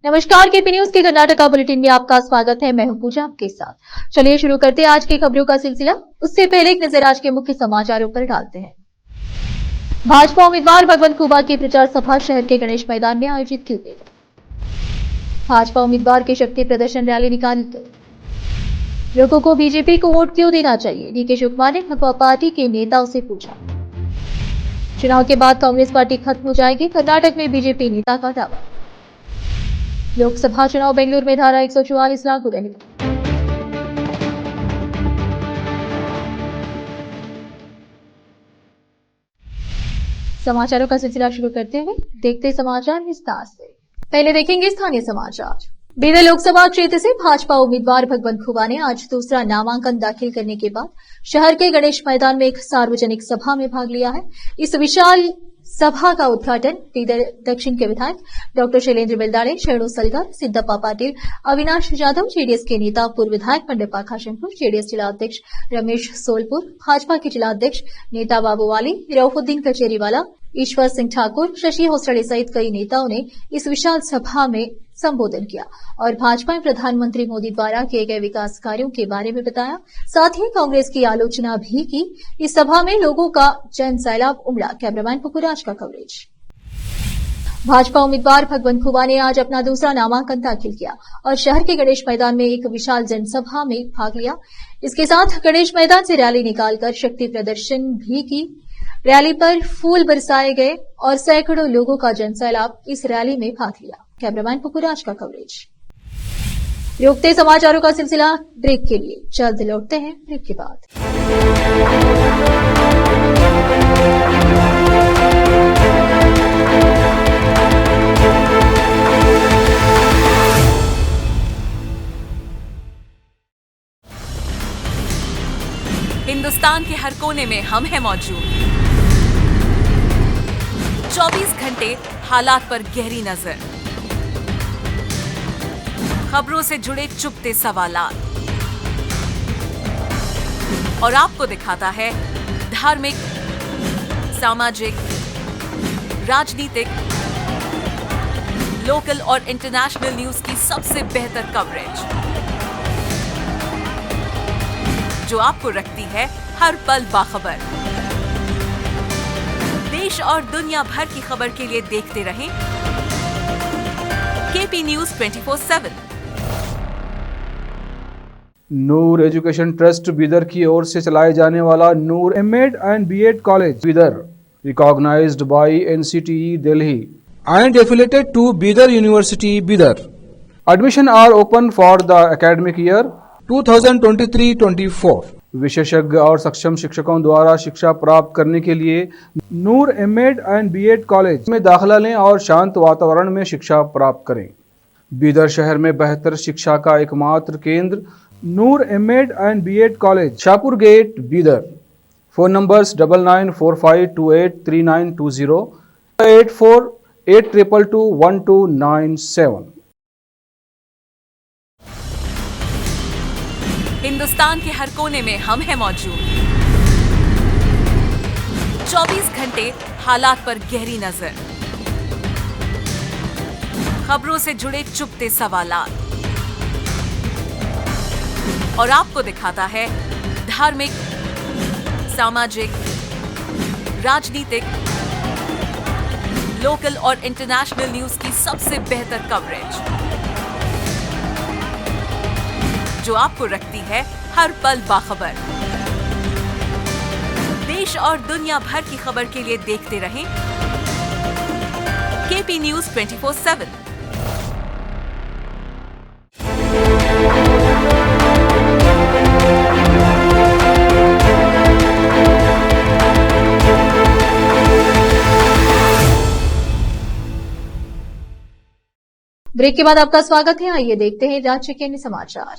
नमस्कार, KP news के Karnataka bulletin में आपका स्वागत है। मैं हूं पूजा आपके साथ। चलिए शुरू करते हैं आज की खबरों का सिलसिला। उससे पहले एक नजर आज के मुख्य समाचारों पर डालते हैं। भाजपा उम्मीदवार भगवंत खुबा की प्रचार सभा शहर के गणेश मैदान में आयोजित की गई। भाजपा उम्मीदवार की शक्ति प्रदर्शन रैली निकाली गई। लोगों को बीजेपी को वोट क्यों देना चाहिए, डीके शिवकुमार ने भाजपा पार्टी के नेताओं से पूछा। चुनाव के बाद कांग्रेस पार्टी खत्म हो जाएगी, कर्नाटक में बीजेपी नेता का दावा। लोकसभा चुनाव बेंगलुरु में धारा 144 लागू रहेगी। समाचारों का सिलसिला शुरू करते हुए देखते समाचार विस्तार से। पहले देखेंगे स्थानीय समाचार। बीदर लोकसभा क्षेत्र से भाजपा उम्मीदवार भगवंत खुबा ने आज दूसरा नामांकन दाखिल करने के बाद शहर के गणेश मैदान में एक सार्वजनिक सभा में भाग लिया है। इस विशाल सभा का उद्घाटन बीदर दक्षिण के विधायक डॉक्टर शैलेंद्र बेलदाड़े, शेणु सलगर, सिद्धप्पा पाटिल, अविनाश जाधव, जेडीएस के नेता पूर्व विधायक पंडप्पा खाशनपुर, जेडीएस जिला अध्यक्ष रमेश सोलपुर, भाजपा के जिला अध्यक्ष नेता बाबूवाली, रऊफुद्दीन कचेरीवाला, ईश्वर सिंह ठाकुर, शशि होसड़े सहित कई नेताओं ने इस विशाल सभा में संबोधन किया और भाजपा में प्रधानमंत्री मोदी द्वारा किए गए विकास कार्यों के बारे में बताया। साथ ही कांग्रेस की आलोचना भी की। इस सभा में लोगों का जन सैलाब उमड़ा। कैमरामैन पुपुराज का कवरेज। भाजपा उम्मीदवार भगवंत खुबा ने आज अपना दूसरा नामांकन दाखिल किया और शहर के गणेश मैदान में एक विशाल जनसभा में भाग लिया। इसके साथ गणेश मैदान से रैली निकालकर शक्ति प्रदर्शन भी की। रैली पर फूल बरसाए गए और सैकड़ों लोगों का जनसैलाब इस रैली में भाग लिया। कैमरामैन पुपुराज का कवरेज। रोकते समाचारों का सिलसिला ब्रेक के लिए, जल्द लौटते हैं ब्रेक के बाद। हिंदुस्तान के हर कोने में हम हैं मौजूद। 24 घंटे हालात पर गहरी नजर, खबरों से जुड़े चुपते सवालात और आपको दिखाता है धार्मिक, सामाजिक, राजनीतिक, लोकल और इंटरनेशनल न्यूज की सबसे बेहतर कवरेज जो आपको रखती है हर पल बाखबर। देश और दुनिया भर की खबर के लिए देखते रहें KP news 24/7। Noor education trust Bidar की ओर से चलाए जाने वाला Noor MEd and BEd college Bidar, recognised by NCTE Delhi and affiliated to Bidar University, Bidar. Admission are open for the academic year 2023-24. विशेषज्ञ और सक्षम शिक्षकों द्वारा शिक्षा प्राप्त करने के लिए नूर एमएड एंड बीएड कॉलेज में दाखिला लें और शांत वातावरण में शिक्षा प्राप्त करें। बीदर शहर में बेहतर शिक्षा का एकमात्र केंद्र Noor MEd and BEd college, Shahpur gate, Bidar. Phone numbers 9945283920, 8482221297। Hindustan के हर कोने में हम हैं मौजूद। 24 घंटे हालात पर गहरी नजर, खबरों से जुड़े चुपते सवालात और आपको दिखाता है धार्मिक, सामाजिक, राजनीतिक, लोकल और इंटरनेशनल न्यूज की सबसे बेहतर कवरेज जो आपको रखती है हर पल बाखबर। देश और दुनिया भर की खबर के लिए देखते रहें केपी न्यूज 24/7। ब्रेक के बाद आपका स्वागत है। आइए देखते हैं राज्य के अन्य समाचार।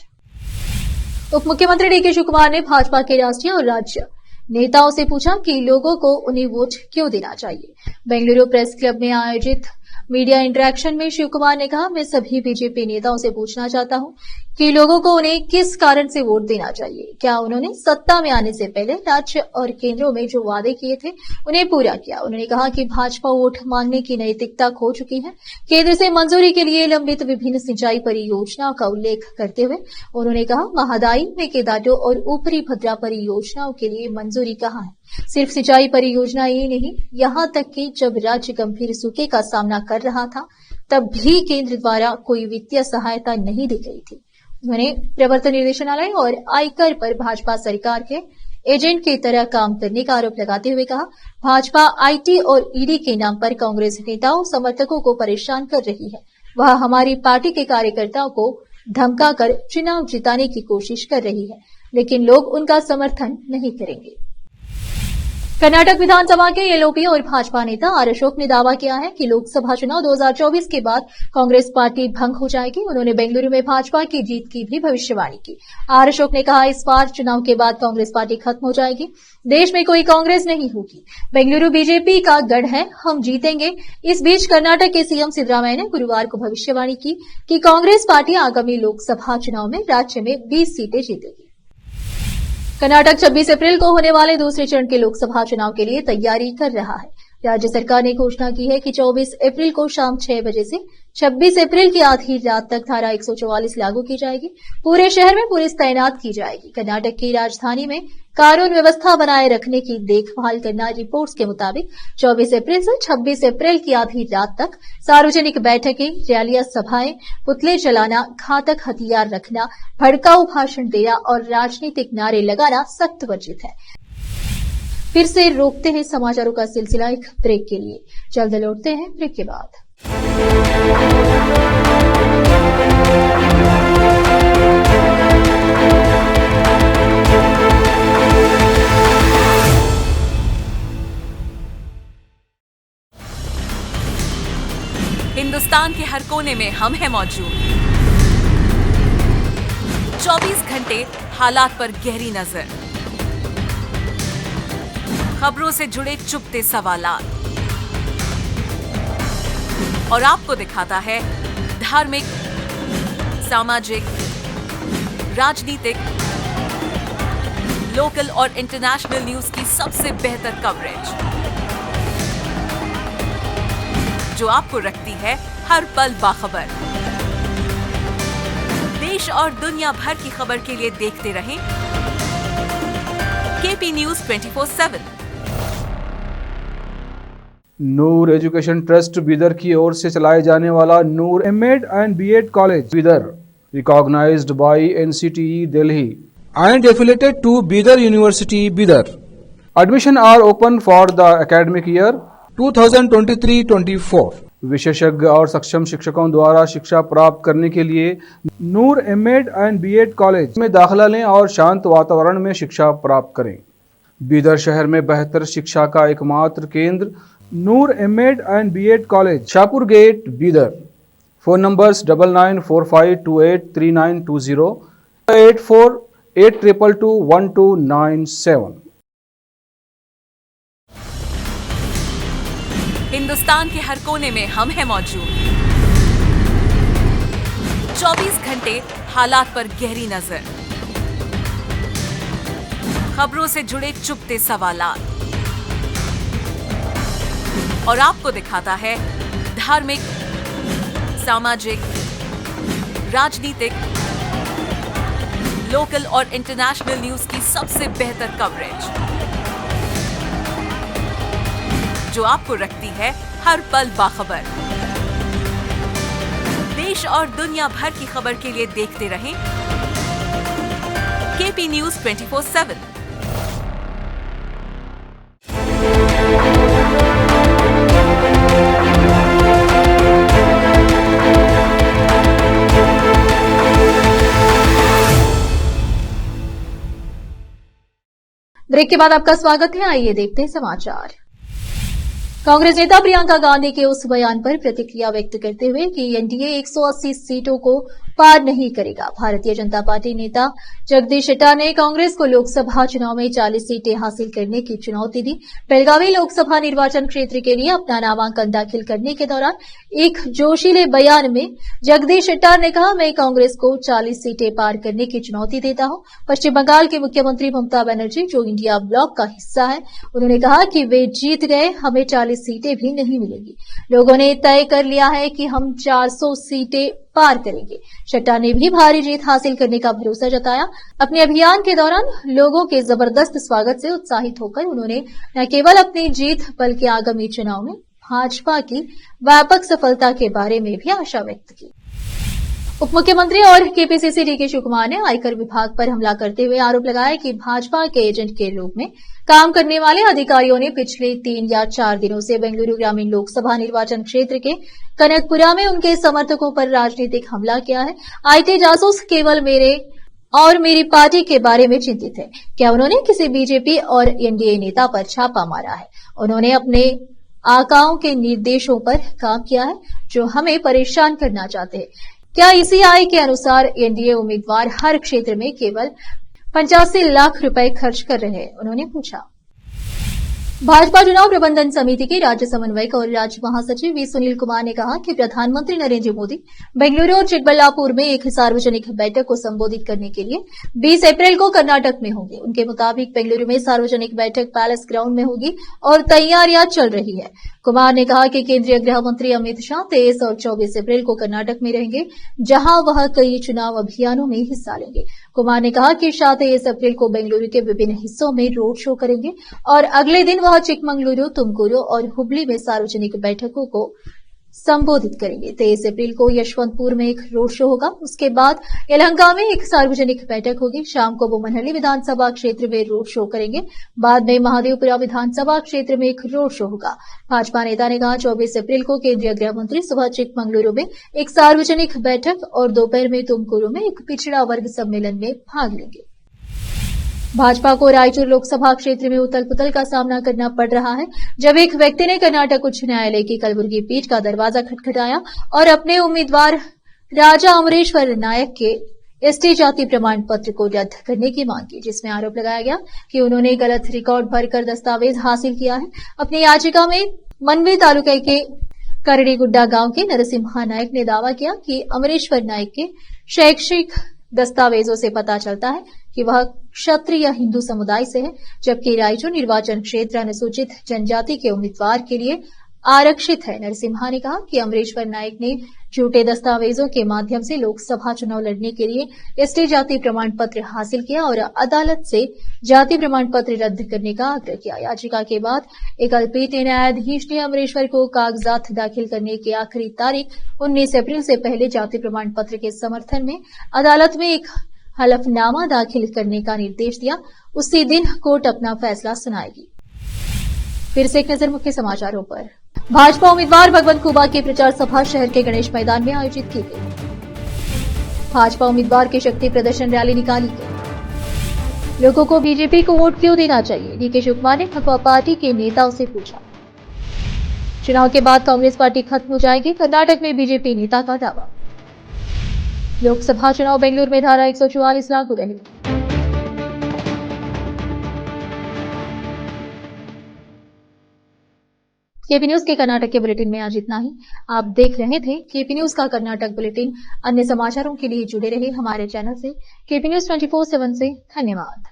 उप मुख्यमंत्री डीके शिवकुमार ने भाजपा के राष्ट्रीय और राज्य नेताओं से पूछा कि लोगों को उन्हें वोट क्यों देना चाहिए। बेंगलुरु प्रेस क्लब में आयोजित मीडिया इंटरेक्शन में शिव कुमार ने कहा, मैं सभी बीजेपी नेताओं से पूछना चाहता हूं कि लोगों को उन्हें किस कारण से वोट देना चाहिए। क्या उन्होंने सत्ता में आने से पहले राज्य और केंद्रों में जो वादे किए थे उन्हें पूरा किया। उन्होंने कहा कि भाजपा वोट मांगने की नैतिकता खो चुकी है। केंद्र से मंजूरी के लिए लंबित विभिन्न सिंचाई परियोजनाओं का उल्लेख करते हुए उन्होंने कहा, महादाई, मेकेदाटो और ऊपरी भद्रा परियोजनाओं के लिए मंजूरी कहां है। सिर्फ सिंचाई परियोजना ही नहीं, यहां तक कि जब राज्य गंभीर सूखे का सामना कर रहा था तब भी केंद्र द्वारा कोई वित्तीय सहायता नहीं दी गई थी। उन्होंने प्रवर्तन निदेशालय और आयकर पर भाजपा सरकार के एजेंट की तरह काम करने का आरोप लगाते हुए कहा, भाजपा आईटी और ईडी के नाम पर कांग्रेस नेताओं समर्थकों को परेशान कर रही है। वह हमारी पार्टी के कार्यकर्ताओं को धमकाकर चुनाव जिताने की कोशिश कर रही है, लेकिन लोग उनका समर्थन नहीं करेंगे। कर्नाटक विधानसभा के एलओपी और भाजपा नेता आर अशोक ने दावा किया है कि लोकसभा चुनाव 2024 के बाद कांग्रेस पार्टी भंग हो जाएगी। उन्होंने बेंगलुरु में भाजपा की जीत की भी भविष्यवाणी की। आर अशोक ने कहा, इस बार चुनाव के बाद कांग्रेस पार्टी खत्म हो जाएगी। देश में कोई कांग्रेस नहीं होगी। बेंगलुरु बीजेपी का गढ़ है, हम जीतेंगे। इस बीच कर्नाटक के सीएम सिद्धरामैया ने गुरुवार को भविष्यवाणी की कि कांग्रेस पार्टी आगामी लोकसभा चुनाव में राज्य में 20 सीटें जीतेगी। कर्नाटक 26 अप्रैल को होने वाले दूसरे चरण के लोकसभा चुनाव के लिए तैयारी कर रहा है। राज्य सरकार ने घोषणा की है कि 24 अप्रैल को शाम 6 बजे से 26 अप्रैल की आधी रात तक धारा 144 लागू की जाएगी। पूरे शहर में पुलिस तैनात की जाएगी। कर्नाटक की राजधानी में कानून व्यवस्था बनाए रखने की देखभाल करना। रिपोर्ट्स के मुताबिक 24 अप्रैल से 26 अप्रैल की आधी रात तक सार्वजनिक बैठकें, रैलियां, सभाएं, पुतले जलाना, घातक हथियार रखना, भड़काऊ भाषण देना और राजनीतिक नारे लगाना सख्त वर्जित है। फिर से रोकते हैं समाचारों का सिलसिला एक ब्रेक के लिए। जल्द लौटते हैं ब्रेक के बाद। हिंदुस्तान के हर कोने में हम हैं मौजूद। 24 घंटे हालात पर गहरी नजर, खबरों से जुड़े चुपते सवालात और आपको दिखाता है धार्मिक, सामाजिक, राजनीतिक, लोकल और इंटरनेशनल न्यूज की सबसे बेहतर कवरेज, जो आपको रखती है हर पल बाखबर। देश और दुनिया भर की खबर के लिए देखते रहें KP news 24/7। Noor education trust Bidar की ओर से चलाए जाने वाला Noor MEd and BEd college Bidar, recognised by NCTE Delhi and affiliated to Bidar University, Bidar. Admission are open for the academic year 2023-24. विशेषज्ञ और सक्षम शिक्षकों द्वारा शिक्षा प्राप्त करने के लिए नूर एमएड एंड बीएड कॉलेज में दाखिला लें और शांत वातावरण में शिक्षा प्राप्त करें। बीदर शहर में बेहतर शिक्षा का एकमात्र केंद्र Noor MEd and BEd college, Shahpur gate, Bidar. Phone numbers 9945283920, 8482221297। Hindustan के हर कोने में हम हैं मौजूद। 24 घंटे हालात पर गहरी नजर, खबरों से जुड़े चुपते सवालात और आपको दिखाता है धार्मिक, सामाजिक, राजनीतिक, लोकल और इंटरनेशनल न्यूज की सबसे बेहतर कवरेज, जो आपको रखती है हर पल बाखबर। देश और दुनिया भर की खबर के लिए देखते रहें केपी न्यूज 24/7। ब्रेक के बाद आपका स्वागत है। आइए देखते हैं समाचार। कांग्रेस नेता प्रियंका गांधी के उस बयान पर प्रतिक्रिया व्यक्त करते हुए कि एनडीए 180 सीटों को पार नहीं करेगा। भारतीय जनता पार्टी नेता जगदीश शेट्टार ने कांग्रेस को लोकसभा चुनाव में 40 सीटें हासिल करने की चुनौती दी। बेलगावी लोकसभा निर्वाचन क्षेत्र के लिए अपना नामांकन दाखिल करने के दौरान एक जोशीले बयान में जगदीश शेट्टार ने कहा, मैं कांग्रेस को 40 सीटें पार करने की चुनौती देता हूं। पश्चिम बंगाल की मुख्यमंत्री ममता बनर्जी, जो इंडिया ब्लॉक का हिस्सा है, उन्होंने कहा कि वे जीत गए, हमें 40 सीटें भी नहीं मिलेंगी। लोगों ने तय कर लिया है कि हम 400 सीटें पार करेंगे। शेट्टार ने भी भारी जीत हासिल करने का भरोसा जताया। अपने अभियान के दौरान लोगों के जबरदस्त स्वागत से उत्साहित होकर उन्होंने न केवल अपनी जीत बल्कि आगामी चुनाव में भाजपा की व्यापक सफलता के बारे में भी आशा व्यक्त की। उप मुख्यमंत्री और केपीसीसी डीके शिव कुमार ने आयकर विभाग पर हमला करते हुए आरोप लगाया कि भाजपा के एजेंट के रूप में काम करने वाले अधिकारियों ने पिछले 3 या 4 दिनों से बेंगलुरु ग्रामीण लोकसभा निर्वाचन क्षेत्र के कनकपुरा में उनके समर्थकों पर राजनीतिक हमला किया है। आईटी जासूस केवल मेरे और मेरी पार्टी के बारे में चिंतित है। क्या उन्होंने किसी बीजेपी और एनडीए नेता पर छापा मारा है? उन्होंने अपने आकाओं के निर्देशों पर काम किया है जो हमें परेशान करना चाहते हैं। क्या ईसीआई के अनुसार एनडीए उम्मीदवार हर क्षेत्र में केवल 85 लाख रुपए खर्च कर रहे हैं? उन्होंने पूछा। भाजपा चुनाव प्रबंधन समिति के राज्य समन्वयक और राज्य महासचिव वी सुनील कुमार ने कहा कि प्रधानमंत्री नरेंद्र मोदी बेंगलुरु और चिकबल्लापुर में एक सार्वजनिक बैठक को संबोधित करने के लिए 20 अप्रैल को कर्नाटक में होंगे। उनके मुताबिक बेंगलुरु में सार्वजनिक बैठक पैलेस ग्राउंड में होगी और तैयारियां चल रही है। कुमार ने कहा कि केंद्रीय गृह मंत्री अमित शाह 23 और 24 अप्रैल को कर्नाटक में रहेंगे, जहां वह कई चुनाव अभियानों में हिस्सा लेंगे। कुमार ने कहा कि शाह 23 अप्रैल को बेंगलुरु के विभिन्न हिस्सों में रोड शो करेंगे और अगले दिन वह चिकमंगलुरु, तुमकुरु और हुबली में सार्वजनिक बैठकों को संबोधित करेंगे। 23 अप्रैल को यशवंतपुर में एक रोड शो होगा। उसके बाद यलहंका में एक सार्वजनिक बैठक होगी। शाम को वो मनहली विधानसभा क्षेत्र में रोड शो करेंगे। बाद में महादेवपुरा विधानसभा क्षेत्र में एक रोड शो होगा। भाजपा नेता ने कहा 24 अप्रैल को केंद्रीय गृह मंत्री सुबह चिकमंगलुरु में एक सार्वजनिक बैठक और दोपहर में तुमकुरु में एक पिछड़ा वर्ग सम्मेलन में भाग लेंगे। भाजपा को रायचूर लोकसभा क्षेत्र में उथल पुथल का सामना करना पड़ रहा है, जब एक व्यक्ति ने कर्नाटक उच्च न्यायालय की कलबुर्गी पीठ का दरवाजा खटखटाया और अपने उम्मीदवार राजा अमरेश्वर नायक के एसटी जाति प्रमाण पत्र को रद्द करने की मांग की, जिसमें आरोप लगाया गया कि उन्होंने गलत रिकॉर्ड भरकर दस्तावेज हासिल किया है। अपनी याचिका में मनवी तालुके के करड़ीगुड्डा गांव के नरसिम्हा नायक ने दावा किया कि अमरेश्वर नायक के शैक्षिक दस्तावेजों से पता चलता है कि वह क्षत्रिय हिंदू समुदाय से है, जबकि रायचूर निर्वाचन क्षेत्र अनुसूचित जनजाति के उम्मीदवार के लिए आरक्षित है। नरसिम्हा ने कहा कि अमरेश्वर नायक ने झूठे दस्तावेजों के माध्यम से लोकसभा चुनाव लड़ने के लिए एसटी जाति प्रमाण पत्र हासिल किया और अदालत से जाति प्रमाण पत्र रद्द करने का आग्रह किया। याचिका के बाद एकल पीठ न्यायाधीश ने अमरेश्वर को कागजात दाखिल करने की आखिरी तारीख 19 अप्रैल से पहले जाति प्रमाण पत्र के समर्थन में अदालत में एक हलफनामा दाखिल करने का निर्देश दिया। उसी दिन कोर्ट अपना फैसला सुनाएगी। फिर से एक नजर मुख्य समाचारों पर। भाजपा उम्मीदवार भगवंत खुबा की प्रचार सभा शहर के गणेश मैदान में आयोजित की गई। भाजपा उम्मीदवार की शक्ति प्रदर्शन रैली निकाली गई। लोगों को बीजेपी को वोट क्यों देना चाहिए? डीके शिव कुमार ने भगवा पार्टी के नेताओं से पूछा। चुनाव के बाद कांग्रेस पार्टी खत्म हो जाएगी, कर्नाटक में बीजेपी नेता का दावा। लोकसभा चुनाव बेंगलुरु में धारा 144 लागू रहेगी। केपी न्यूज के कर्नाटक के बुलेटिन में आज इतना ही। आप देख रहे थे केपी न्यूज का कर्नाटक बुलेटिन। अन्य समाचारों के लिए जुड़े रहे हमारे चैनल से। केपी न्यूज 24/7 से धन्यवाद।